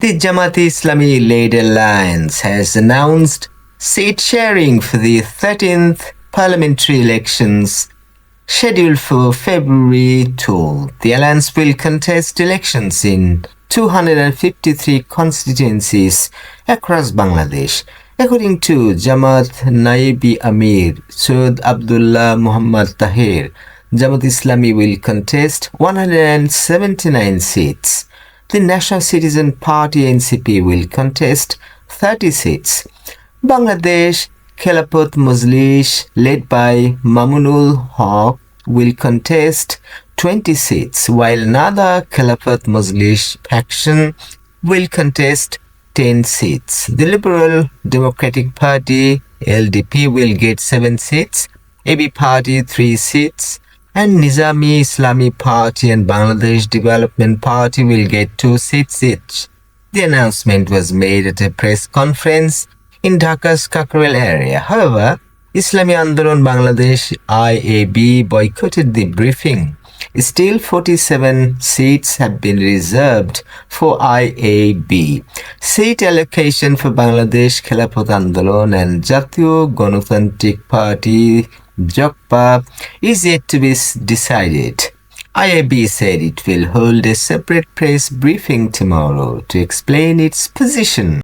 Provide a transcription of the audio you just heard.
The Jamaat-e-Islami-led alliance has announced seat sharing for the 13th parliamentary elections scheduled for February 12. The alliance will contest elections in 253 constituencies across Bangladesh. According to Jamaat Naibi Amir Sayyid Abdullah Muhammad Tahir, Jamaat Islami will contest 179 seats. The National Citizen Party NCP will contest 30 seats. Bangladesh Khilafat Majlis, led by Mamunul Haq, will contest 20 seats, while Nada Khilafat Majlis faction will contest 10 seats. The Liberal Democratic Party LDP will get 7 seats, AB Party 3 seats, and Nizami Islami Party and Bangladesh Development Party will get 2 seats each. The announcement was made at a press conference in Dhaka's Kakrel area. However, Islami Andolan Bangladesh IAB boycotted the briefing. Still, 47 seats have been reserved for IAB. Seat allocation for Bangladesh Khilafat Andolan and Jatiyo Ganotantrik Party JOGPA is yet to be decided. IAB said it will hold a separate press briefing tomorrow to explain its position.